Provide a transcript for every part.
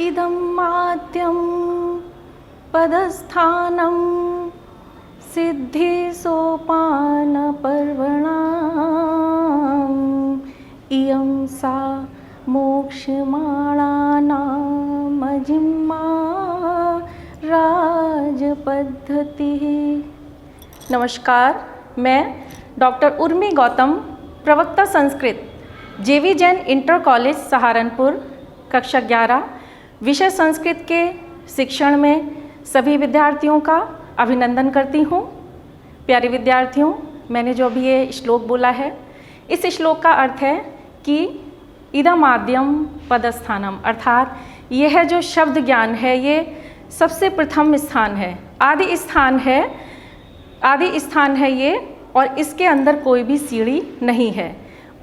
इदं माद्यं पदस्थानं सिद्धिसोपानपर्वणाम् इयं सा मोक्षमाणानामजिह्वा राजपद्धतिः। नमस्कार, मैं डॉक्टर उर्मी गौतम, प्रवक्ता संस्कृत, जेवी जैन इंटर कॉलेज सहारनपुर, कक्षा 11, विषय संस्कृत के शिक्षण में सभी विद्यार्थियों का अभिनंदन करती हूँ। प्यारे विद्यार्थियों, मैंने जो अभी ये श्लोक बोला है, इस श्लोक का अर्थ है कि इदम आद्यम पदस्थानम, अर्थात यह जो शब्द ज्ञान है ये सबसे प्रथम स्थान है, आदि स्थान है ये, और इसके अंदर कोई भी सीढ़ी नहीं है,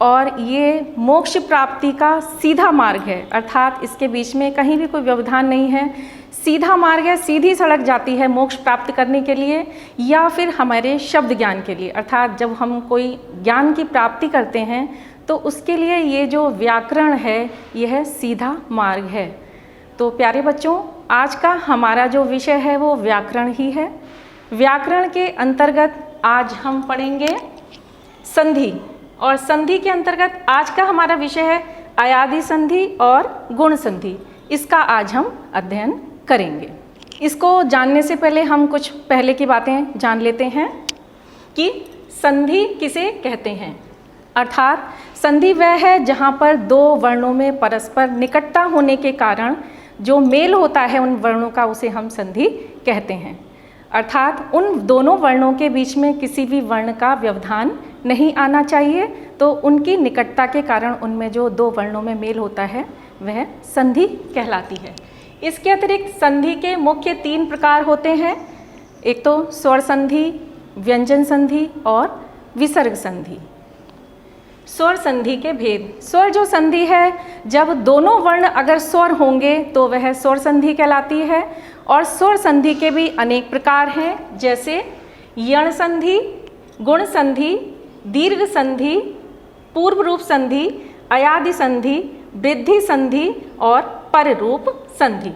और ये मोक्ष प्राप्ति का सीधा मार्ग है, अर्थात इसके बीच में कहीं भी कोई व्यवधान नहीं है, सीधा मार्ग है, सीधी सड़क जाती है मोक्ष प्राप्त करने के लिए या फिर हमारे शब्द ज्ञान के लिए। अर्थात जब हम कोई ज्ञान की प्राप्ति करते हैं तो उसके लिए ये जो व्याकरण है यह सीधा मार्ग है। तो प्यारे बच्चों, आज का हमारा जो विषय है वो व्याकरण ही है। व्याकरण के अंतर्गत आज हम पढ़ेंगे संधि, और संधि के अंतर्गत आज का हमारा विषय है अयादि संधि और गुण संधि। इसका आज हम अध्ययन करेंगे। इसको जानने से पहले हम कुछ पहले की बातें जान लेते हैं कि संधि किसे कहते हैं। अर्थात संधि वह है जहाँ पर दो वर्णों में परस्पर निकटता होने के कारण जो मेल होता है उन वर्णों का, उसे हम संधि कहते हैं। अर्थात उन दोनों वर्णों के बीच में किसी भी वर्ण का व्यवधान नहीं आना चाहिए, तो उनकी निकटता के कारण उनमें जो दो वर्णों में मेल होता है वह संधि कहलाती है। इसके अतिरिक्त संधि के मुख्य 3 प्रकार होते हैं। एक तो स्वर संधि, व्यंजन संधि और विसर्ग संधि। स्वर संधि के भेद। स्वर जो संधि है, जब दोनों वर्ण अगर स्वर होंगे तो वह स्वर संधि कहलाती है, और स्वर संधि के भी अनेक प्रकार हैं, जैसे यण संधि, गुण संधि, दीर्घ संधि, पूर्व रूप संधि, अयादि संधि, वृद्धि संधि और पररूप संधि।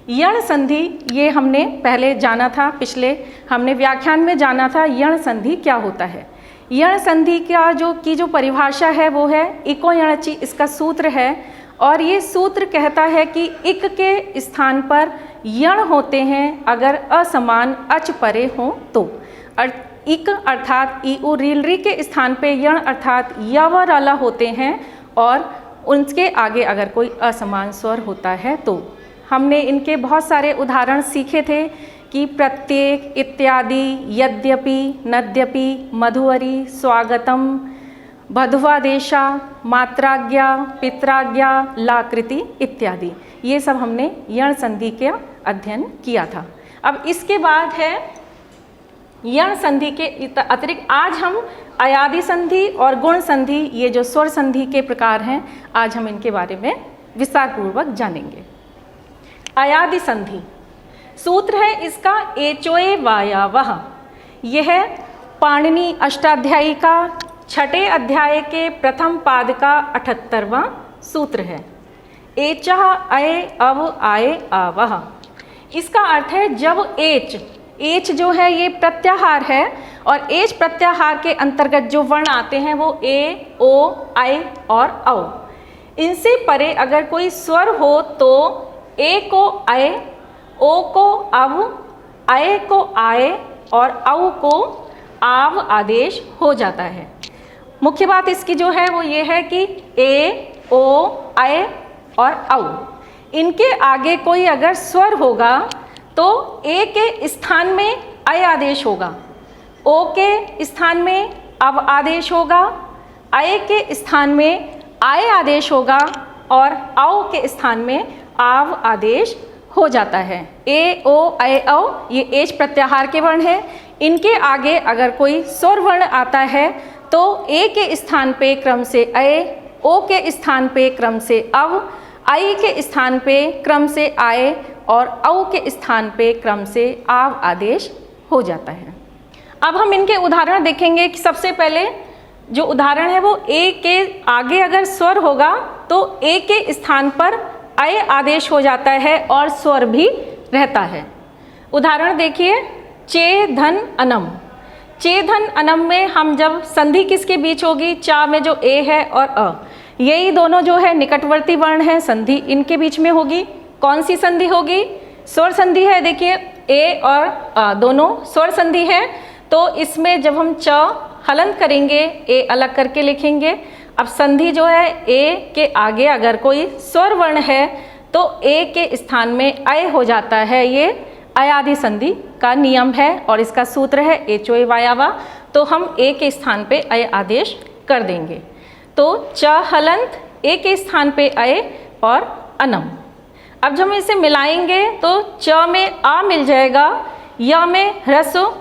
यण संधि ये हमने पहले जाना था, पिछले हमने व्याख्यान में जाना था यण संधि क्या होता है। यण संधि का जो परिभाषा है वो है इको यणचि, इसका सूत्र है, और ये सूत्र कहता है कि इक के स्थान पर यण होते हैं अगर असमान अच परे हों तो। इक अर्थात ई उ रील री के स्थान पे यण अर्थात य व र ल होते हैं, और उनके आगे अगर कोई असमान स्वर होता है तो। हमने इनके बहुत सारे उदाहरण सीखे थे कि प्रत्येक, इत्यादि, यद्यपि, नद्यपि, मधुवरी, स्वागतम, बधुवादेशा, मात्राज्ञा, पित्राज्ञा, लाकृति इत्यादि, ये सब हमने यण संधि का अध्ययन किया था। अब इसके बाद है यण संधि के अतिरिक्त आज हम अयादि संधि और गुण संधि, ये जो स्वर संधि के प्रकार हैं, आज हम इनके बारे में विस्तार पूर्वक जानेंगे। अयादि संधि सूत्र है इसका एचोए वायावह। यह पाणिनि अष्टाध्यायी का 6ठे अध्याय के प्रथम पाद का 78वां सूत्र है। एचः अय अव आये आवह। इसका अर्थ है जब एच जो है ये प्रत्याहार है, और एच प्रत्याहार के अंतर्गत जो वर्ण आते हैं वो ए, ओ, आई और औ। इनसे परे अगर कोई स्वर हो तो ए को अय, ओ को अव, अय को आए और औ को आव आदेश हो जाता है। मुख्य बात इसकी जो है वो ये है कि ए, ओ, अय और औ, इनके आगे कोई अगर स्वर होगा तो ए के स्थान में अय आदेश होगा, ओ के स्थान में अव आदेश होगा, अय के स्थान में आय आदेश होगा, और औ के स्थान में आव आदेश हो जाता है। ए, ओ, अय, औ ये एच प्रत्याहार के वर्ण हैं। इनके आगे अगर कोई स्वर वर्ण आता है तो ए के स्थान पे क्रम से अय, ओ के स्थान पे क्रम से अव, आई के स्थान पे क्रम से आए और औ के स्थान पे क्रम से आव आदेश हो जाता है। अब हम इनके उदाहरण देखेंगे कि सबसे पहले जो उदाहरण है वो ए के आगे अगर स्वर होगा तो ए के स्थान पर अय आदेश हो जाता है और स्वर भी रहता है। उदाहरण देखिए, चे धन अनम। चे धन अनम में हम जब संधि किसके बीच होगी, चा में जो ए है और अ, यही दोनों जो है निकटवर्ती वर्ण है, संधि इनके बीच में होगी। कौन सी संधि होगी, स्वर संधि है। देखिए ए और अ दोनों स्वर संधि है, तो इसमें जब हम च हलंत करेंगे, ए अलग करके लिखेंगे। अब संधि जो है ए के आगे अगर कोई स्वर वर्ण है तो ए के स्थान में अय हो जाता है, ये अयादि संधि का नियम है और इसका सूत्र है एचोए वायावा। तो हम ए के स्थान पे अय आदेश कर देंगे। तो च हलंत, ए के स्थान पे अय और अनम। अब जब हम इसे मिलाएंगे तो च में आ मिल जाएगा, य में ह्रस्व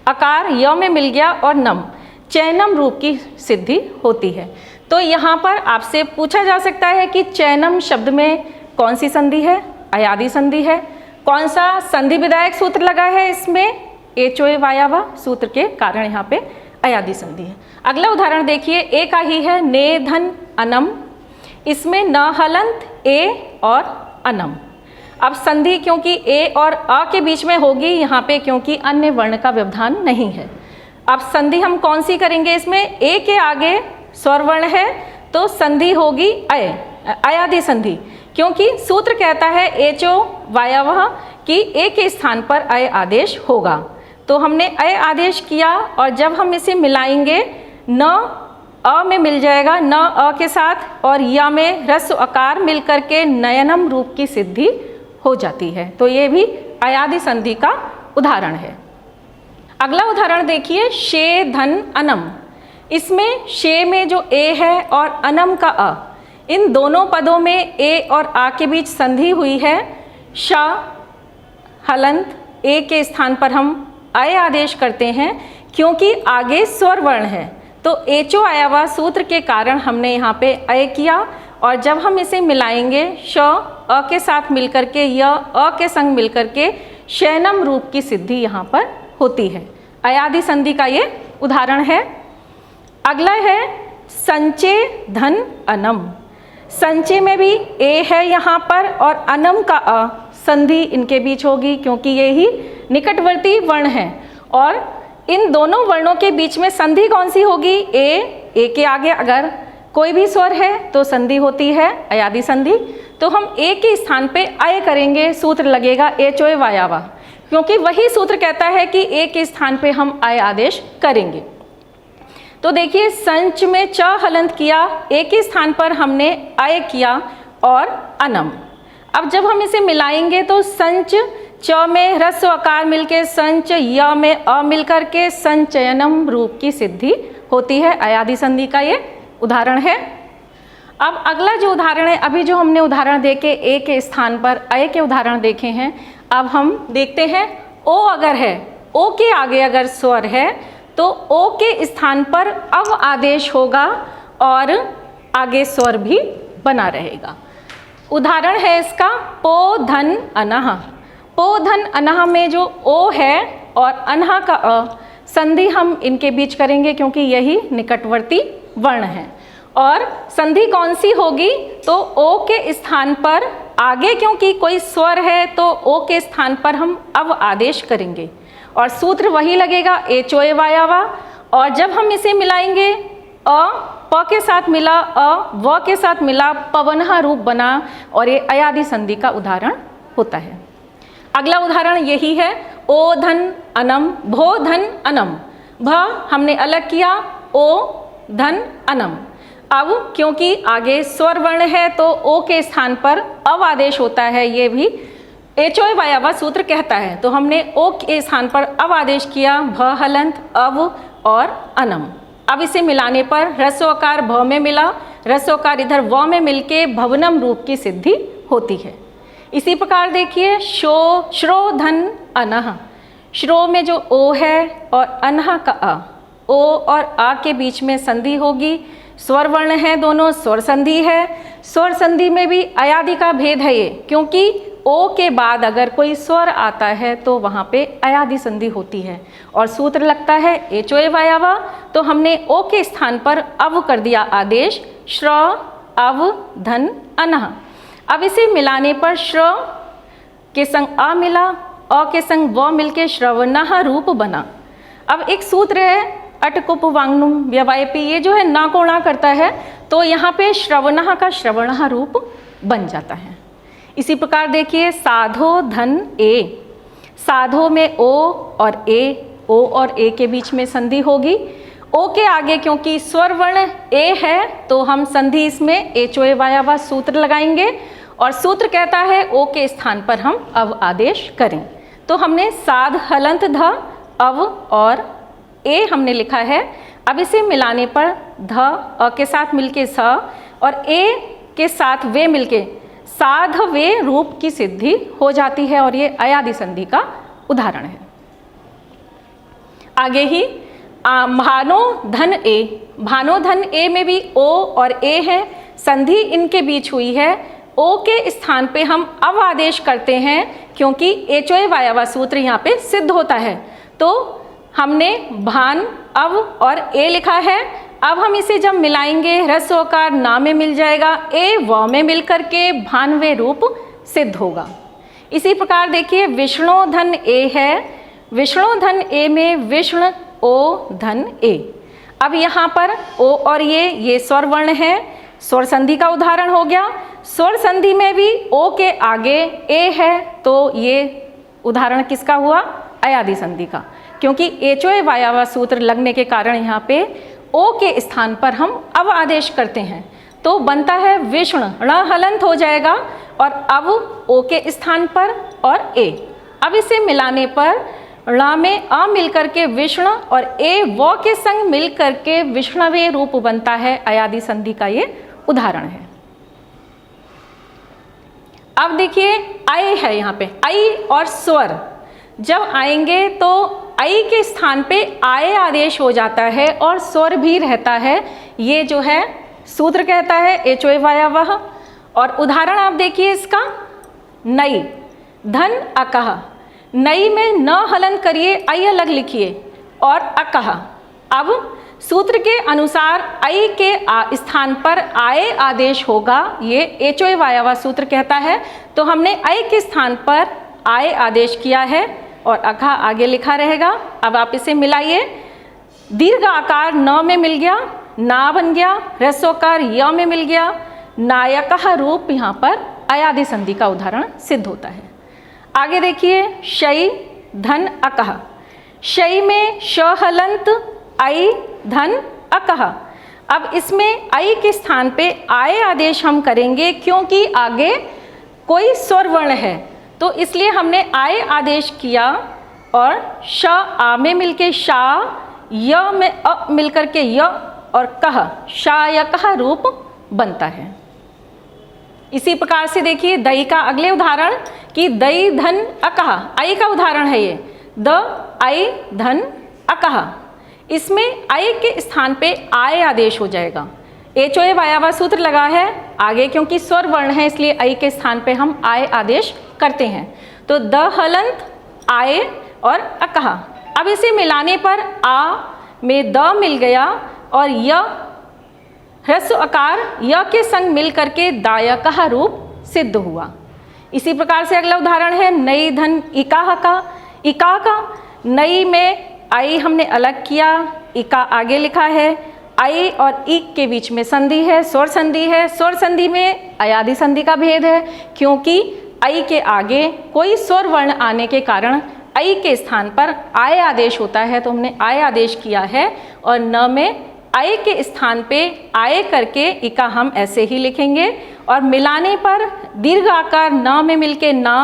आकार य में मिल गया और नम, चैनम रूप की सिद्धि होती है। तो यहाँ पर आपसे पूछा जा सकता है कि चैनम शब्द में कौन सी संधि है, अयादि संधि है। कौन सा संधि विधायक सूत्र लगा है इसमें, एचोए वायावा सूत्र के कारण यहाँ पे अयादि संधि है। अगला उदाहरण देखिए, ए का ही है, ने धन अनम। इसमें न हलंत ए और अनम। अब संधि क्योंकि ए और अ के बीच में होगी यहाँ पे, क्योंकि अन्य वर्ण का व्यवधान नहीं है। अब संधि हम कौन सी करेंगे, इसमें ए के आगे स्वर वर्ण है तो संधि होगी अय, अयादि संधि, क्योंकि सूत्र कहता है एचो वायावह कि ए के स्थान पर अय आदेश होगा। तो हमने अय आदेश किया और जब हम इसे मिलाएंगे, न अ में मिल जाएगा, न अ के साथ, और या में ह्रस्व आकार मिलकर के नयनम रूप की सिद्धि हो जाती है। तो ये भी अयादि संधि का उदाहरण है। अगला उदाहरण देखिए, शे धन अनम। इसमें शे में जो ए है और अनम का अ, इन दोनों पदों में ए और आ के बीच संधि हुई है। श हलंत, ए के स्थान पर हम अय आदेश करते हैं क्योंकि आगे स्वर वर्ण है। तो एचो आयावा सूत्र के कारण हमने यहाँ पे अय किया और जब हम इसे मिलाएंगे, श अ के साथ मिलकर के, य अ के संग मिलकर के शैनम रूप की सिद्धि यहाँ पर होती है। अयादि संधि का ये उदाहरण है। अगला है संचे धन अनम। संचे में भी ए है यहाँ पर और अनम का अ, संधि इनके बीच होगी क्योंकि ये ही निकटवर्ती वर्ण है। और इन दोनों वर्णों के बीच में संधि कौन सी होगी, ए के आगे अगर कोई भी स्वर है तो संधि होती है अयादि संधि। तो हम ए के स्थान पे अय करेंगे, सूत्र लगेगा एचोए वायावा, क्योंकि वही सूत्र कहता है कि ए के स्थान पे हम अय आदेश करेंगे। तो देखिए, संच में च हलंत किया, ए के स्थान पर हमने अय किया और अनम। अब जब हम इसे मिलाएंगे तो संच, च में ह्रस्व आकार मिलके संच, य में अ मिलकर के संचयनम रूप की सिद्धि होती है। अयादि संधि का ये उदाहरण है। अब अगला जो उदाहरण है, अभी जो हमने उदाहरण देके ए के स्थान पर अय के उदाहरण देखे हैं, अब हम देखते हैं ओ अगर है, ओ के आगे अगर स्वर है तो ओ के स्थान पर अव आदेश होगा और आगे स्वर भी बना रहेगा। उदाहरण है इसका पो धन अनह। पो धन अनह में जो ओ है और अनह का अ, संधि हम इनके बीच करेंगे क्योंकि यही निकटवर्ती वर्ण है। और संधि कौन सी होगी, तो ओ के स्थान पर आगे क्योंकि कोई स्वर है तो ओ के स्थान पर हम अव आदेश करेंगे और सूत्र वही लगेगा एचोए वायावा। और जब हम इसे मिलाएंगे, अ प के साथ मिला, अ व के साथ मिला, पवनः रूप बना और ये अयादि संधि का उदाहरण होता है। अगला उदाहरण यही है, ओ धन अनम, भो धन अनम। भ हमने अलग किया, ओ धन अनम। अब क्योंकि आगे स्वर वर्ण है तो ओ के स्थान पर अव आदेश होता है, ये भी एचोए वायावा सूत्र कहता है। तो हमने ओ के स्थान पर अव आदेश किया, भ हलंत, अव और अनम। अब इसे मिलाने पर ह्रस्वकार भ में मिला, ह्रस्वकार इधर व में मिलके भवनम रूप की सिद्धि होती है। इसी प्रकार देखिए, शो श्रो धन अनह। श्रो में जो ओ है और अनह का अ, ओ और आ के बीच में संधि होगी। स्वर वर्ण है, दोनों स्वर संधि है। स्वर संधि में भी अयादि का भेद है ये, क्योंकि ओ के बाद अगर कोई स्वर आता है तो वहाँ पे अयादि संधि होती है और सूत्र लगता है एचोए वायावा। तो हमने ओ के स्थान पर अव कर दिया आदेश, श्र अव धन अनह। अब इसे मिलाने पर श्र के संग अ मिला, अ के संग व मिलके श्रवणः रूप बना। अब एक सूत्र है अटकुप वांगनुम व्यवायपी, ये जो है ना कोणा करता है, तो यहाँ पे श्रवणः का श्रवणः रूप बन जाता है। इसी प्रकार देखिए साधो धन ए, साधो में ओ और ए, ओ और ए के बीच में संधि होगी। ओ के आगे क्योंकि स्वर वर्ण ए है तो हम संधि इसमें एचोए वायावा सूत्र लगाएंगे और सूत्र कहता है ओ के स्थान पर हम अव आदेश करें। तो हमने साध हलंत ध अव और ए हमने लिखा है। अब इसे मिलाने पर ध अ के साथ मिलके स और ए के साथ वे मिलके साध वे रूप की सिद्धि हो जाती है और ये अयादि संधि का उदाहरण है। आगे ही भानो धन ए, भानो धन ए में भी ओ और ए है, संधि इनके बीच हुई है। ओ के स्थान पे हम अव आदेश करते हैं क्योंकि एचोए वायावा सूत्र यहाँ पे सिद्ध होता है। तो हमने भान अव और ए लिखा है। अब हम इसे जब मिलाएंगे ह्रस्व ओकार ना में मिल जाएगा, ए व में मिल करके भानवे रूप सिद्ध होगा। इसी प्रकार देखिए विष्णु धन ए है, विष्णु धन ए में विष्णु ओ धन ए। अब यहाँ पर ओ और ये स्वर वर्ण है, स्वर संधि का उदाहरण हो गया। स्वर संधि में भी ओ के आगे ए है तो ये उदाहरण किसका हुआ? अयादि संधि का, क्योंकि एचोए वायावा सूत्र लगने के कारण यहाँ पे ओ के स्थान पर हम अव आदेश करते हैं तो बनता है विष्णु, ण हलंत हो जाएगा और अव ओ के स्थान पर और ए। अब इसे मिलाने पर ण में अ मिलकर के विष्णु और ए व के संग मिलकर के विष्णवे रूप बनता है। अयादि संधि का ये उदाहरण है। अब देखिए आई है, यहाँ पे आई और स्वर जब आएंगे तो आई के स्थान पे आए आदेश हो जाता है और स्वर भी रहता है। ये जो है सूत्र कहता है एचोए वायावह। और उदाहरण आप देखिए इसका, नई धन अकह, नई में न हलन करिए, आई अलग लिखिए और अकह। अब सूत्र के अनुसार आई के स्थान पर आए आदेश होगा, ये एचोए वायावा सूत्र कहता है। तो हमने आई के स्थान पर आए आदेश किया है और अखा आगे लिखा रहेगा। अब आप इसे मिलाइए, दीर्घ आकार न में मिल गया, ना बन गया, ह्रस्वकार य में मिल गया, नायकः रूप यहाँ पर अयादि संधि का उदाहरण सिद्ध होता है। आगे देखिए शई धन अकह, शई में श हलंत आई धन अकह। अब इसमें आई के स्थान पे आए आदेश हम करेंगे क्योंकि आगे कोई स्वर वर्ण है तो इसलिए हमने आए आदेश किया और श आ में मिलके शा, य में अ मिलकर के य और कह शायकः रूप बनता है। इसी प्रकार से देखिए दई का अगले उदाहरण कि दई धन अकह, आई का उदाहरण है ये, द आई धन अकह। इसमें आई के स्थान पे आए आदेश हो जाएगा। एचोए वायावा सूत्र लगा है, आगे क्योंकि स्वर वर्ण है इसलिए आई के स्थान पे हम आए आदेश करते हैं। तो द हलंत आए और अकह। अब इसे मिलाने पर आ में द मिल गया और य ह्रस्व आकार य के संग मिल करके दायकः रूप सिद्ध हुआ। इसी प्रकार से अगला उदाहरण है नई धन इकाह का, इका का। नई में आई हमने अलग किया, इका आगे लिखा है। आई और इक के बीच में संधि है, स्वर संधि है। स्वर संधि में अयादि संधि का भेद है क्योंकि आई के आगे कोई स्वर वर्ण आने के कारण आई के स्थान पर आए आदेश होता है तो हमने आए आदेश किया है और न में आई के स्थान पे आए करके इका हम ऐसे ही लिखेंगे और मिलाने पर दीर्घ आकार न में मिलके ना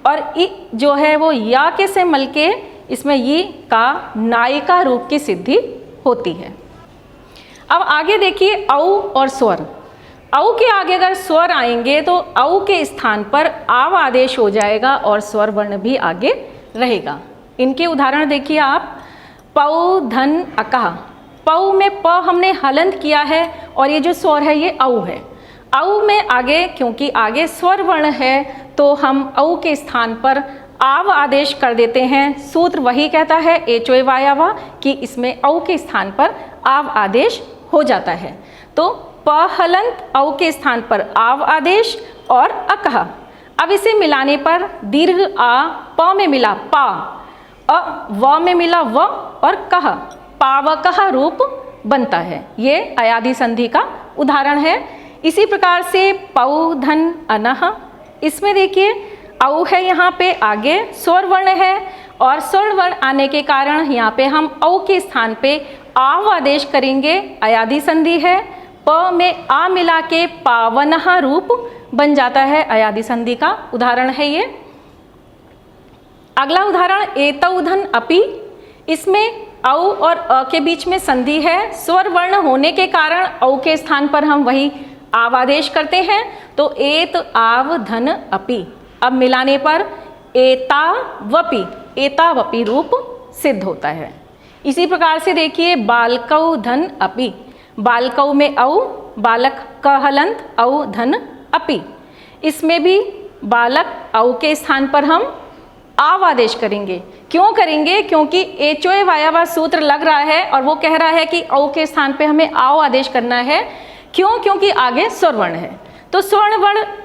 और इ जो है वो या के से मिलके इसमें ये का नायिका रूप की सिद्धि होती है। अब आगे देखिए औ और स्वर। औ के आगे अगर स्वर आएंगे तो औ के स्थान पर आव आदेश हो जाएगा और स्वर वर्ण भी आगे रहेगा। इनके उदाहरण देखिए आप, पौ धन अकह। पौ में प हमने हलंत किया है और ये जो स्वर है ये औ है। औ में आगे क्योंकि आगे स्वर वर्ण है तो हम औ के स्थान पर आव आदेश कर देते हैं। सूत्र वही कहता है एचोए वायावा कि इसमें औ के स्थान पर आव आदेश हो जाता है। तो प हलंत औ के स्थान पर आव आदेश और अकह। अब इसे मिलाने पर दीर्घ आ प में मिला पा, अ व में मिला व और कह, पावकह रूप बनता है। ये अयादि संधि का उदाहरण है। इसी प्रकार से पौ धन अनह, इसमें देखिए औ है यहाँ पे आगे स्वर वर्ण है और स्वर वर्ण आने के कारण यहाँ पे हम औ के स्थान पे आव आदेश करेंगे, अयादि संधि है। प में आ मिला के पावनह रूप बन जाता है, अयादि संधि का उदाहरण है ये। अगला उदाहरण एतौ धन अपि, इसमें औ और अ के बीच में संधि है। स्वर वर्ण होने के कारण औ के स्थान पर हम वही आव आदेश करते हैं, तो एत आव धन अपि। अब मिलाने पर एतावपि, एतावपि रूप सिद्ध होता है। इसी प्रकार से देखिए बालकौ धन अपि, बालकौ में औ, बालक क हलंत औ धन अपि, इसमें भी बालक औ के स्थान पर हम आव आदेश करेंगे। क्यों करेंगे? क्योंकि एचोए वायावा सूत्र लग रहा है और वो कह रहा है कि औ के स्थान पे हमें आव आदेश करना है। क्यों? क्योंकि आगे स्वर वर्ण है, तो स्वर्ण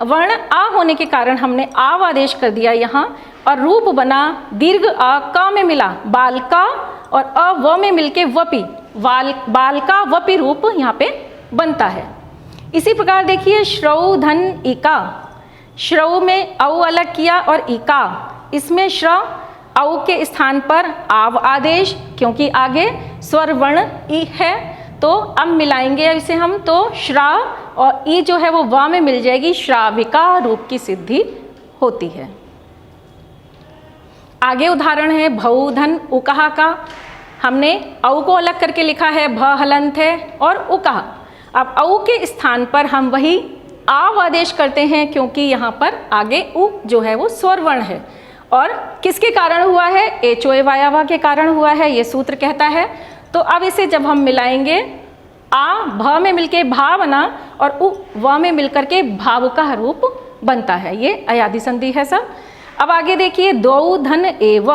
वर्ण आ होने के कारण हमने आव आदेश कर दिया यहाँ, और रूप बना दीर्घ आ क में मिला बालका और अ व में मिलके वपि, बालका वपि रूप यहाँ पे बनता है। इसी प्रकार देखिए श्रौ धन इका, श्रौ में औ अलग किया और इका, इसमें श्र औ के स्थान पर आव आदेश, क्योंकि आगे स्वर वर्ण ई है, तो अब मिलाएंगे इसे हम, तो श्रा और ई जो है वो वा में मिल जाएगी, श्राविका रूप की सिद्धि होती है। आगे उदाहरण है भौ धन उकहा का, हमने औ को अलग करके लिखा है, भ हलंत है और उकहा। अब औ के स्थान पर हम वही आव आदेश करते हैं, क्योंकि यहाँ पर आगे उ जो है वो स्वर वर्ण है, और किसके कारण हुआ है? एचोए वायावा के कारण हुआ है, ये सूत्र कहता है। तो अब इसे जब हम मिलाएंगे, आ भ में मिलके भा बना और उ व में मिलकर के भाव का रूप बनता है, ये अयादि संधि है सब। अब आगे देखिए द्वौ धन एव,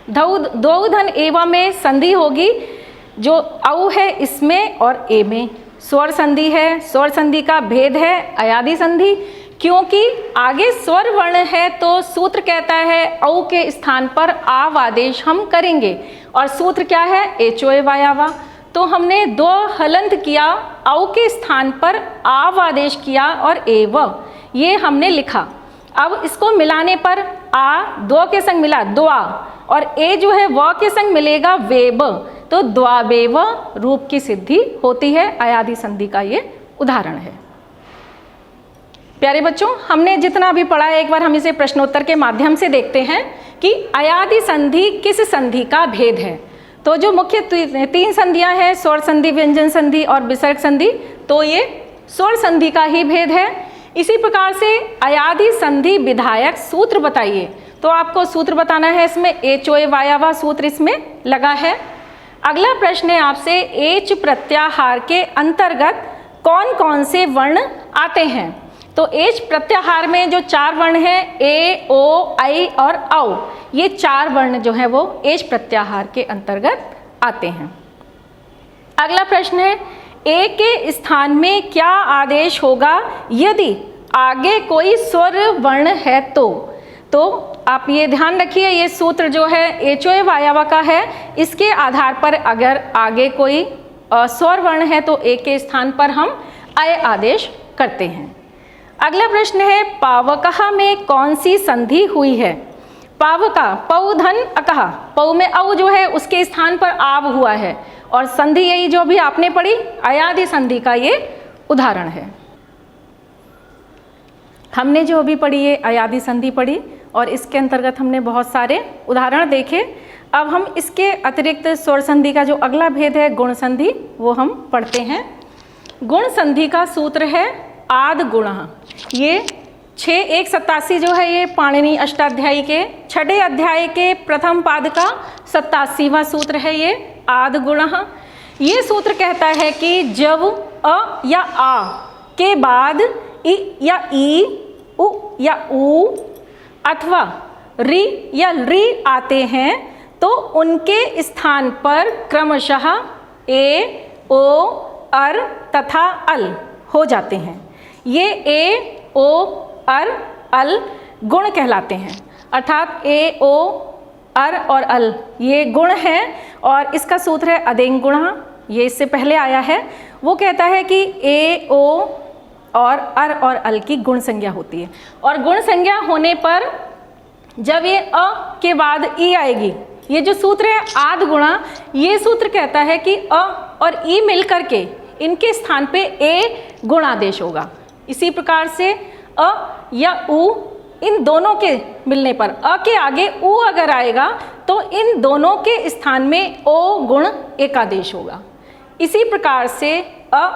द्वौ धन एव में संधि होगी, जो औ है इसमें और ए में स्वर संधि है। स्वर संधि का भेद है अयादि संधि, क्योंकि आगे स्वर वर्ण है तो सूत्र कहता है औ के स्थान पर आव आदेश हम करेंगे, और सूत्र क्या है? एचोए वायावा। तो हमने दो हलंत किया, औ के स्थान पर आव आदेश किया और एव, ये हमने लिखा। अब इसको मिलाने पर आ दो के संग मिला द्वा, और ए जो है व के संग मिलेगा वेब, तो द्वावेव रूप की सिद्धि होती है। अयादि संधि का ये उदाहरण है। प्यारे बच्चों, हमने जितना भी पढ़ा है एक बार हम इसे प्रश्नोत्तर के माध्यम से देखते हैं कि अयादि संधि किस संधि का भेद है। तो जो मुख्य तीन संधियां हैं, स्वर संधि, व्यंजन संधि और विसर्ग संधि, तो ये स्वर संधि का ही भेद है। इसी प्रकार से अयादि संधि विधायक सूत्र बताइए, तो आपको सूत्र बताना है, इसमें एचोए वायावा सूत्र इसमें लगा है। अगला प्रश्न है आपसे, एच प्रत्याहार के अंतर्गत कौन कौन से वर्ण आते हैं? तो एच प्रत्याहार में जो चार वर्ण हैं, ए, ओ, आई और औ, ये चार वर्ण जो है वो एच प्रत्याहार के अंतर्गत आते हैं। अगला प्रश्न है, ए के स्थान में क्या आदेश होगा यदि आगे कोई स्वर वर्ण है? तो आप ये ध्यान रखिए, ये सूत्र जो है एचोए वायावा का है, इसके आधार पर अगर आगे कोई स्वर वर्ण है तो ए के स्थान पर हम अय आदेश करते हैं। अगला प्रश्न है, पावकः में कौन सी संधि हुई है? पावका, पौ धन अकहा, पौ में औ जो है उसके स्थान पर आव हुआ है, और संधि यही जो भी आपने पढ़ी अयादि संधि का ये उदाहरण है। हमने जो अभी पढ़ी है अयादि संधि पढ़ी, और इसके अंतर्गत हमने बहुत सारे उदाहरण देखे। अब हम इसके अतिरिक्त स्वर संधि का जो अगला भेद है गुण संधि, वो हम पढ़ते हैं। गुण संधि का सूत्र है आद गुणः। ये 6:187 जो है ये पाणिनि अष्टाध्यायी के छठे अध्याय के प्रथम पाद का 87वां सूत्र है, ये आद गुणः। ये सूत्र कहता है कि जब अ या आ के बाद इ या ई, उ या ऊ अथवा रि या री आते हैं तो उनके स्थान पर क्रमशः ए, ओ, अर तथा अल हो जाते हैं। ये ए, ओ, अर अल गुण कहलाते हैं। अर्थात ए ओ अर और अल ये गुण हैं और इसका सूत्र है अदेंग गुणा, ये इससे पहले आया है। वो कहता है कि ए ओ और अर और अल की गुण संज्ञा होती है और गुण संज्ञा होने पर जब ये अ के बाद ई आएगी, ये जो सूत्र है आद गुणा, ये सूत्र कहता है कि अ और ई मिल करके इनके स्थान पे ए गुणादेश होगा। इसी प्रकार से अ या उ, इन दोनों के मिलने पर अ के आगे उ अगर आएगा तो इन दोनों के स्थान में ओ गुण एकादेश होगा। इसी प्रकार से अ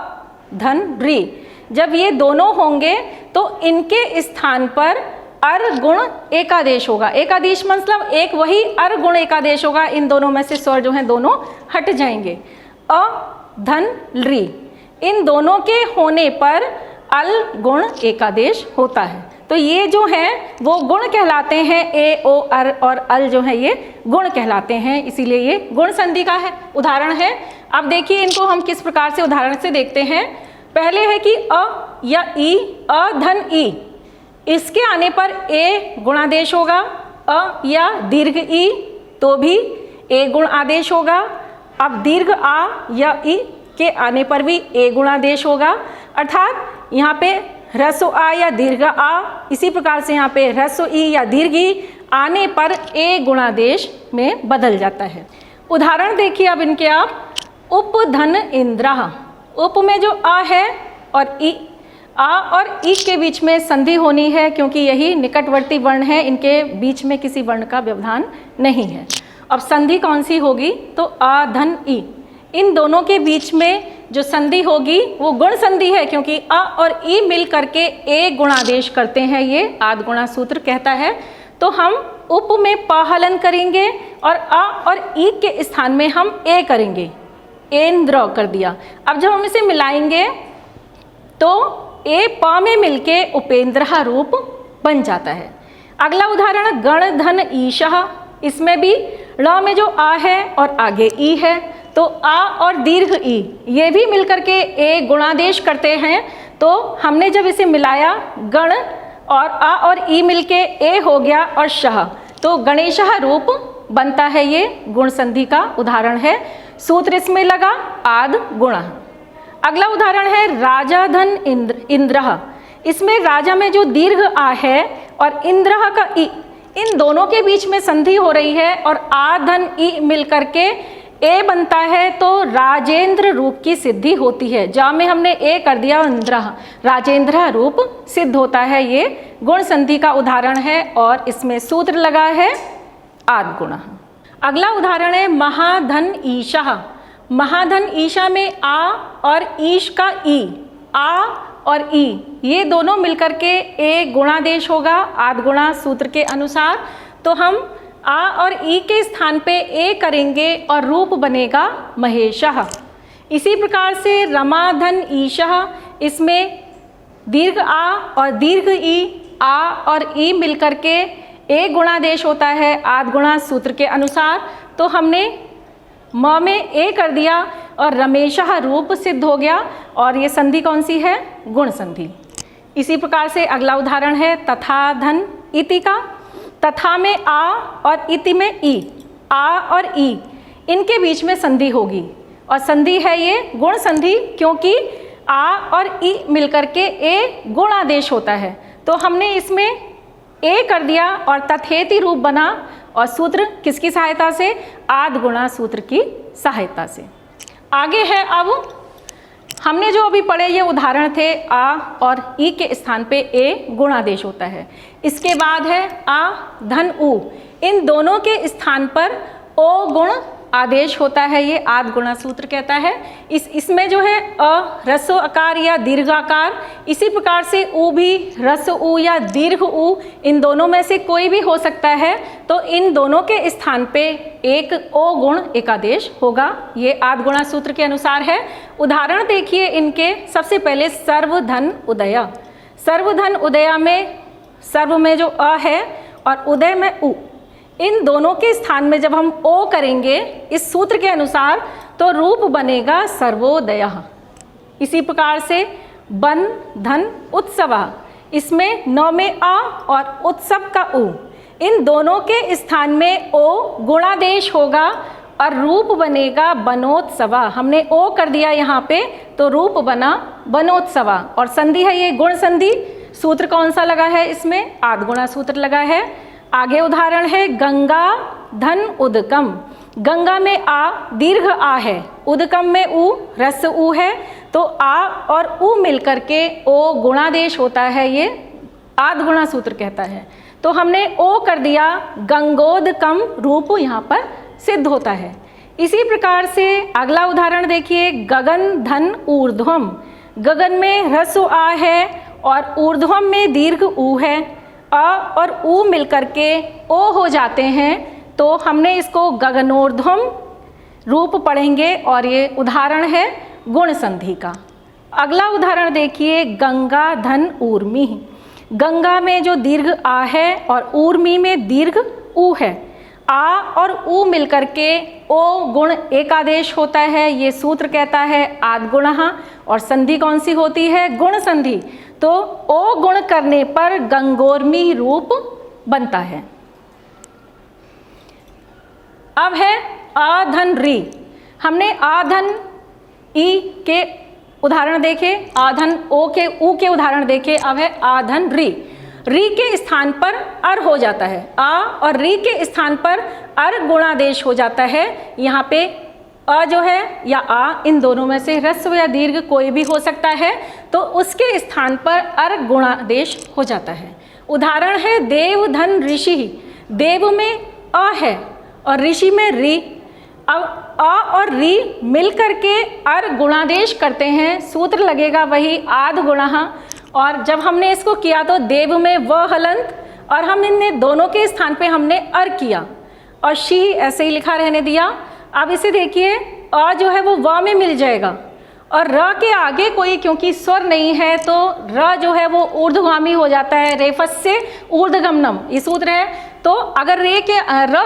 धन री, जब ये दोनों होंगे तो इनके स्थान पर अर गुण एकादेश होगा। एकादेश मतलब एक वही अर गुण एकादेश होगा, इन दोनों में से स्वर जो हैं दोनों हट जाएंगे। अ धन री, इन दोनों के होने पर अल गुण एकादेश होता है। तो ये जो हैं वो गुण कहलाते हैं, ए ओ अर और अल जो है ये गुण कहलाते हैं, इसीलिए ये गुण संधि का है उदाहरण है। अब देखिए इनको हम किस प्रकार से उदाहरण से देखते हैं। पहले है कि अ या ई, अ धन ई, इसके आने पर ए गुणादेश होगा। अ या दीर्घ ई तो भी ए गुण आदेश होगा। अब दीर्घ आ या ई के आने पर भी ए गुणादेश होगा। अर्थात यहाँ पे ह्रस्व आ या दीर्घ आ, इसी प्रकार से यहाँ पे ह्रस्व ई या दीर्घ ई आने पर ए गुणादेश में बदल जाता है। उदाहरण देखिए अब इनके आप। उप धन इंद्रः, उप में जो आ है और ई, आ और ई के बीच में संधि होनी है क्योंकि यही निकटवर्ती वर्ण है, इनके बीच में किसी वर्ण का व्यवधान नहीं है। अब संधि कौन सी होगी, तो आ धन ई, इन दोनों के बीच में जो संधि होगी वो गुण संधि है क्योंकि अ और ई मिल करके ए गुणादेश करते हैं, ये आद गुणा सूत्र कहता है। तो हम उप में प हलन करेंगे और अ और ई के स्थान में हम ए करेंगे, एंद्र कर दिया। अब जब हम इसे मिलाएंगे तो ए प में मिलके उपेंद्र रूप बन जाता है। अगला उदाहरण गण धन ईशः, इसमें भी ण में जो आ है और आगे ई है तो आ और दीर्घ ई ये भी मिलकर के ए गुणादेश करते हैं। तो हमने जब इसे मिलाया गण और आ और ई मिलके ए हो गया और शः, तो गणेशः रूप बनता है, ये गुण संधि का उदाहरण है। सूत्र इसमें लगा आद गुणः। अगला उदाहरण है राजा धन इंद्रः, इसमें राजा में जो दीर्घ आ है और इंद्रः का ई, इन दोनों के बीच में संधि हो रही है और आ धन ई मिलकर के ए बनता है, तो राजेंद्र रूप की सिद्धि होती है। जा में हमने ए कर दिया और इंद्र, राजेंद्र रूप सिद्ध होता है, ये गुण संधि का उदाहरण है और इसमें सूत्र लगा है आद गुणः। अगला उदाहरण है महाधन ईशः। महाधन ईशा में आ और ईश का ई, आ और ई ये दोनों मिलकर के ए गुणादेश होगा आद गुणा सूत्र के अनुसार। तो हम आ और ई के स्थान पे ए करेंगे और रूप बनेगा महेशः। इसी प्रकार से रमाधन ईशः, इसमें दीर्घ आ और दीर्घ ई, आ और ई मिलकर के ए गुणादेश होता है आद गुणा सूत्र के अनुसार। तो हमने म में ए कर दिया और रमेशः रूप सिद्ध हो गया और ये संधि कौन सी है, गुण संधि। इसी प्रकार से अगला उदाहरण है तथा धन इति का। तथा में आ और इति में ई, आ और ई इनके बीच में संधि होगी और संधि है ये गुण संधि क्योंकि आ और ई मिलकर के ए गुण आदेश होता है। तो हमने इसमें ए कर दिया और तथेति रूप बना और सूत्र किसकी सहायता से, आद गुणा सूत्र की सहायता से। आगे है अब हमने जो अभी पढ़े ये उदाहरण थे आ और ई के स्थान पे ए गुणादेश होता है। इसके बाद है आ धन उ, इन दोनों के स्थान पर ओ गुण आदेश होता है, ये आद गुणा सूत्र कहता है। इसमें जो है अ ह्रस्व आकार या दीर्घाकार, इसी प्रकार से उ भी ह्रस्व उ या दीर्घ उ, इन दोनों में से कोई भी हो सकता है। तो इन दोनों के स्थान पे एक ओ गुण एकादेश होगा, ये आद गुणा सूत्र के अनुसार है। उदाहरण देखिए इनके। सबसे पहले सर्वधन उदय। सर्वधन उदया में सर्व में जो अ है और उदय में उ, इन दोनों के स्थान में जब हम ओ करेंगे इस सूत्र के अनुसार तो रूप बनेगा सर्वोदयः। इसी प्रकार से बन धन उत्सवः, इसमें न में आ और उत्सव का उ, इन दोनों के स्थान में ओ गुणादेश होगा और रूप बनेगा बनोत्सवा। हमने ओ कर दिया यहाँ पे तो रूप बना बनोत्सवा। और संधि है ये गुण संधि। सूत्र कौन सा लगा है इसमें? आद्गुणा सूत्र लगा है। आगे उदाहरण है गंगा धन उदकम। गंगा में आ दीर्घ आ है, उदकम में उ रस उ है, तो आ और उ मिलकर के ओ गुणादेश होता है, ये आद्गुणा सूत्र कहता है। तो हमने ओ कर दिया, गंगोदकम रूप यहाँ पर सिद्ध होता है। इसी प्रकार से अगला उदाहरण देखिए, गगन धन ऊर्ध्वम। गगन में ह्रस्व आ है और ऊर्ध्वम में दीर्घ उ है, अ और उ मिलकर के ओ हो जाते हैं, तो हमने इसको गगनोर्ध्वम रूप पढ़ेंगे और ये उदाहरण है गुण संधि का। अगला उदाहरण देखिए, गंगा धन ऊर्मी। गंगा में जो दीर्घ आ है और ऊर्मी में दीर्घ उ है, आ और उ मिलकर के ओ गुण एकादेश होता है, ये सूत्र कहता है आद्गुणः। और संधि कौन सी होती है? गुण संधि। तो ओ गुण करने पर गंगोर्मी रूप बनता है। अब है आधन री। हमने आधन ई के उदाहरण देखे, आधन ओ के उ के उदाहरण देखे। अब है आधन री। री के स्थान पर अर हो जाता है, आ और री के स्थान पर अर गुणादेश हो जाता है। यहाँ पे अ जो है या आ, इन दोनों में से ह्रस्व या दीर्घ कोई भी हो सकता है, तो उसके स्थान पर अर गुणादेश हो जाता है। उदाहरण है देव धन ऋषि। देव में अ है और ऋषि में री। अब अ और री मिल करके अर गुणादेश करते हैं, सूत्र लगेगा वही आद्गुणः। और जब हमने इसको किया तो देव में व हलंत और हम इन दोनों के स्थान पे हमने अर किया और शी ऐसे ही लिखा रहने दिया। अब इसे देखिए, अ जो है वो व में मिल जाएगा और र के आगे कोई क्योंकि स्वर नहीं है तो र जो है वो ऊर्ध्वगामी हो जाता है, रेफस से ऊर्ध्वगमनम ये सूत्र है। तो अगर र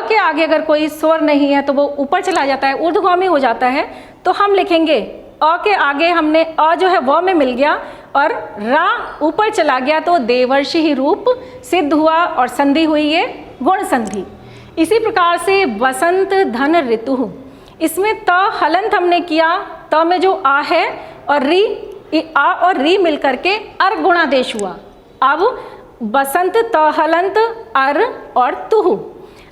के आगे अगर कोई स्वर नहीं है तो वो ऊपर चला जाता है, ऊर्ध्वगामी हो जाता है। तो हम लिखेंगे अ के आगे हमने अ जो है व में मिल गया और रा ऊपर चला गया, तो देवर्षि ही रूप सिद्ध हुआ और संधि हुई ये गुण संधि। इसी प्रकार से बसंत धन ऋतु। इसमें त हलंत हमने किया, त में जो आ है और री, आ और री मिलकर के अर गुणादेश हुआ। अब बसंत त हलंत अर और तुहु।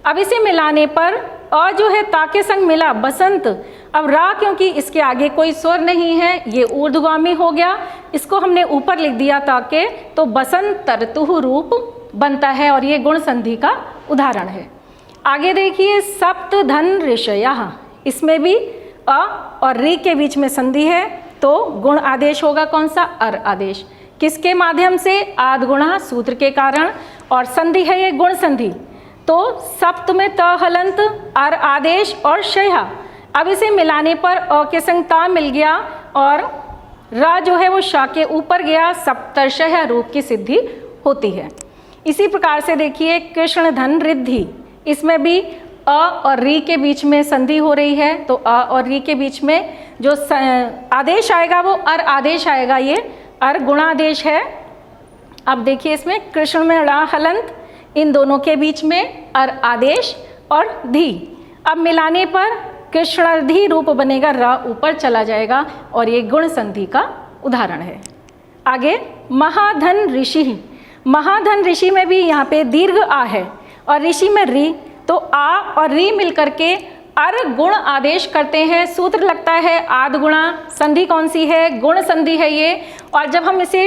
अब इसे मिलाने पर अ जो है ता के संग मिला बसंत। अब रा क्योंकि इसके आगे कोई स्वर नहीं है, ये ऊर्ध्वगामी हो गया, इसको हमने ऊपर लिख दिया ताके, तो बसंत तरतुहु रूप बनता है और ये गुण संधि का उदाहरण है। आगे देखिए, सप्त धन ऋषयः। इसमें भी अ और री के बीच में संधि है, तो गुण आदेश होगा कौन सा? अर आदेश। किसके माध्यम से? आद्गुणः सूत्र के कारण। और संधि है ये गुण संधि। तो सप्त में त हलंत अर आदेश और शयः। अब इसे मिलाने पर अ के संग ता मिल गया और रा जो है वो शा के ऊपर गया, सप्तर्षय रूप की सिद्धि होती है। इसी प्रकार से देखिए, कृष्ण धन रिद्धि। इसमें भी अ और री के बीच में संधि हो रही है, तो अ और री के बीच में जो आदेश आएगा वो अर आदेश आएगा, ये अर गुणादेश है। अब देखिए इसमें कृष्ण में रा हलंत, इन दोनों के बीच में अर आदेश और धी। अब मिलाने पर कृष्णार्धी रूप बनेगा, रा ऊपर चला जाएगा और ये गुण संधि का उदाहरण है। आगे महाधन ऋषि। महाधन ऋषि में भी यहाँ पे दीर्घ आ है और ऋषि में री, तो आ और री मिलकर के अर गुण आदेश करते हैं, सूत्र लगता है आद्गुणा। संधि कौन सी है? गुण संधि है ये। और जब हम इसे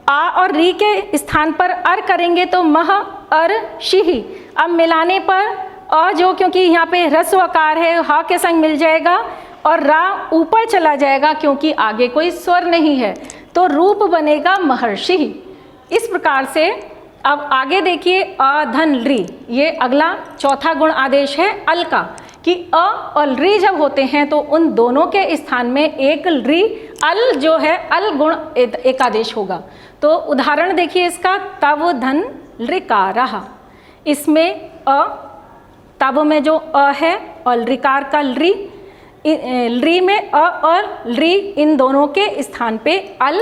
आ और री के स्थान पर अर करेंगे तो मह अर शिहि। अब मिलाने पर अ जो क्योंकि यहाँ पे ह्रस्व आकार है, हा के संग मिल जाएगा और रा ऊपर चला जाएगा क्योंकि आगे कोई स्वर नहीं है, तो रूप बनेगा महर्षि। इस प्रकार से अब आगे देखिए, अ धन री, ये अगला चौथा गुण आदेश है अल का, कि अ और री जब होते हैं तो उन दोनों के स्थान में एक री अल जो है अल गुण एकादेश होगा। तो उदाहरण देखिए इसका, तव धन ऋकारः। इसमें अ, तब में जो अ है और ऋकार का री में अ और री, इन दोनों के स्थान पे अल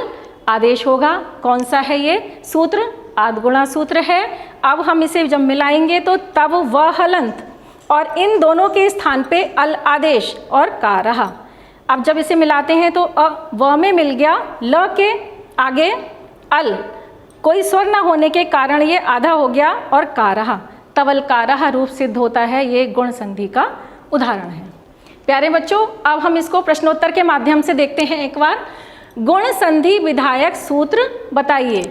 आदेश होगा। कौन सा है ये सूत्र? आद्गुणा सूत्र है। अब हम इसे जब मिलाएंगे तो तब व हलंत, और इन दोनों के स्थान पे अल आदेश और का रहा। अब जब इसे मिलाते हैं तो व में मिल गया, ल के आगे अल, कोई स्वर न होने के कारण ये आधा हो गया और का रहा, तवल का रहा रूप सिद्ध होता है। ये गुण संधि का उदाहरण है। प्यारे बच्चों, अब हम इसको प्रश्नोत्तर के माध्यम से देखते हैं एक बार। गुण संधि विधायक सूत्र बताइए।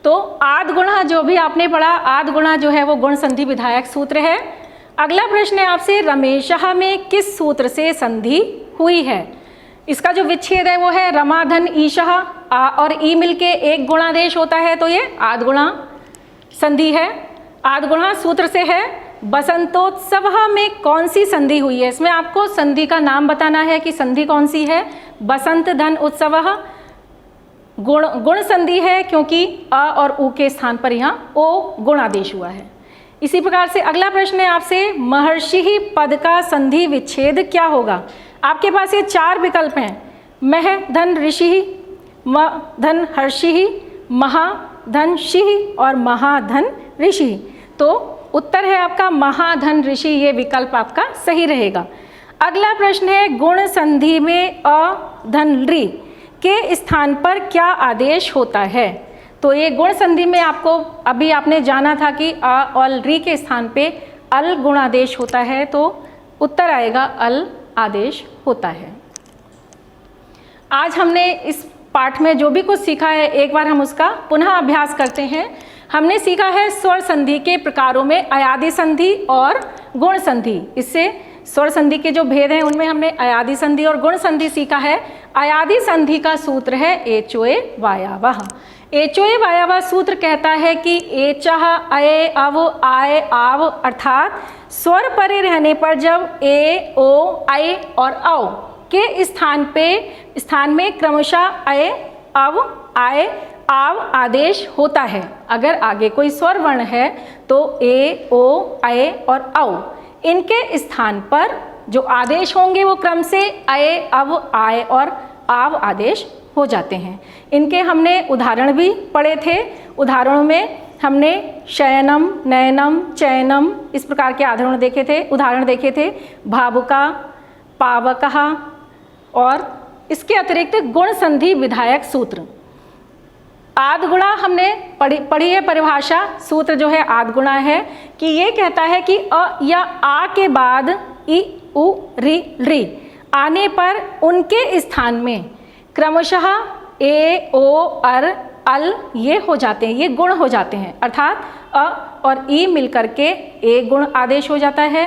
तो आद्गुणा जो भी आपने पढ़ा, आद्गुणा जो है वो गुण संधि विधायक सूत्र है। अगला प्रश्न है आपसे, रमेशः में किस सूत्र से संधि हुई है? इसका जो विच्छेद है वो है रमाधन ईशः, आ और ई मिलके एक गुणादेश होता है, तो ये आद्गुणा संधि है। आद्गुणा सूत्र से है। बसंतोत्सव में कौन सी संधि हुई है? इसमें आपको संधि का नाम बताना है कि संधि कौन सी है। बसंत धन उत्सव गुण संधि है, क्योंकि अ और उ के स्थान पर यहाँ ओ गुणादेश हुआ है। इसी प्रकार से अगला प्रश्न है आपसे, महर्षि पद का संधि विच्छेद क्या होगा? आपके पास ये 4 विकल्प हैं, मह धन ऋषि, म धन हर्षि, महा धन शिहि और महाधन ऋषि। तो उत्तर है आपका महाधन ऋषि, ये विकल्प आपका सही रहेगा। अगला प्रश्न है, गुण संधि में अ धन ऋ के स्थान पर क्या आदेश होता है? तो ये गुण संधि में आपको अभी आपने जाना था कि अ और ऋ के स्थान पे अल गुणादेश होता है, तो उत्तर आएगा अल आदेश होता है। आज हमने इस पाठ में जो भी कुछ सीखा है, एक बार हम उसका पुनः अभ्यास करते हैं। हमने सीखा है स्वर संधि के प्रकारों में अयादि संधि और गुण संधि। इससे स्वर संधि के जो भेद हैं उनमें हमने अयादि संधि और गुण संधि सीखा है। अयादि संधि का सूत्र है एचोए वायावह। एचोए वायावह सूत्र कहता है कि एचः अये अव आय आव, अर्थात स्वर परे रहने पर जब ए ओ ऐ और औ के स्थान में क्रमशः अये अव आय आव आदेश होता है। अगर आगे कोई स्वर वर्ण है तो ए ओ ऐ और औ, इनके स्थान पर जो आदेश होंगे वो क्रम से अये अव आय और आव आदेश हो जाते हैं। इनके हमने उदाहरण भी पढ़े थे। उदाहरणों में हमने शयनम, नयनम, चयनम इस प्रकार के उदाहरण देखे थे। भावुका, पावकः और इसके अतिरिक्त गुण संधि विधायक सूत्र। आद्गुणा हमने पढ़ी है परिभाषा। सूत्र जो है आद्गुणा है कि ये कहता है कि अ या आ के बाद इ उ रि ऋ आने पर उनके स्थान में क्रमशः ए ओ अर अल ये हो जाते हैं, ये गुण हो जाते हैं। अर्थात अ और ई मिलकर के ए गुण आदेश हो जाता है,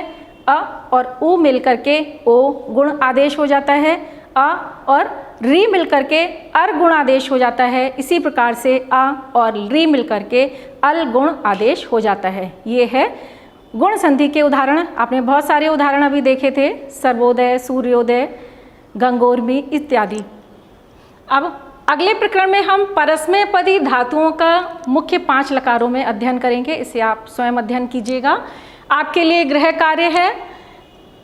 अ और उ मिलकर के ओ गुण आदेश हो जाता है, अ और री मिलकर के अर गुण आदेश हो जाता है। इसी प्रकार से अ और री मिलकर के अल गुण आदेश हो जाता है। ये है गुण संधि के उदाहरण। आपने बहुत सारे उदाहरण अभी देखे थे, सर्वोदय, सूर्योदय, गंगोर्मी इत्यादि। अब अगले प्रकरण में हम परस्मैपदी धातुओं का मुख्य 5 लकारों में अध्ययन करेंगे। इसे आप स्वयं अध्ययन कीजिएगा। आपके लिए गृह कार्य है।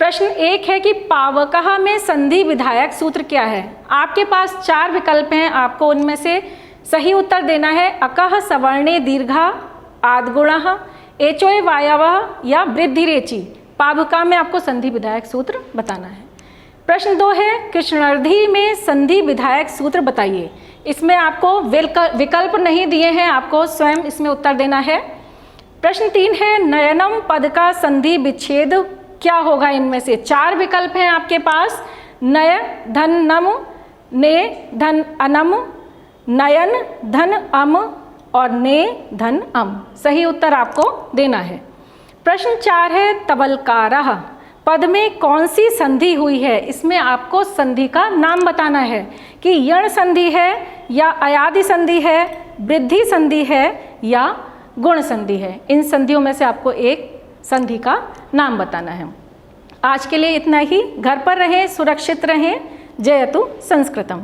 प्रश्न 1 है कि पावकः में संधि विधायक सूत्र क्या है? आपके पास 4 विकल्प हैं, आपको उनमें से सही उत्तर देना है। अकः सवर्णे दीर्घा, आद्गुणः, एचोए वायावः या वृद्धि रेचि। पावका में आपको संधि विधायक सूत्र बताना है। प्रश्न 2 है कृष्णार्धी में संधि विधायक सूत्र बताइए। इसमें आपको विकल्प नहीं दिए हैं, आपको स्वयं इसमें उत्तर देना है। प्रश्न 3 है नयनम पद का संधि विच्छेद क्या होगा? इनमें से 4 विकल्प हैं आपके पास। नय धन नम, ने धन अनम, नयन धन अम और ने धन अम। सही उत्तर आपको देना है। प्रश्न 4 है तवलकारः पद में कौन सी संधि हुई है? इसमें आपको संधि का नाम बताना है कि यण संधि है या अयादि संधि है, वृद्धि संधि है या गुण संधि है। इन संधियों में से आपको एक संधि का नाम बताना है। आज के लिए इतना ही। घर पर रहें, सुरक्षित रहें। जयतु संस्कृतम।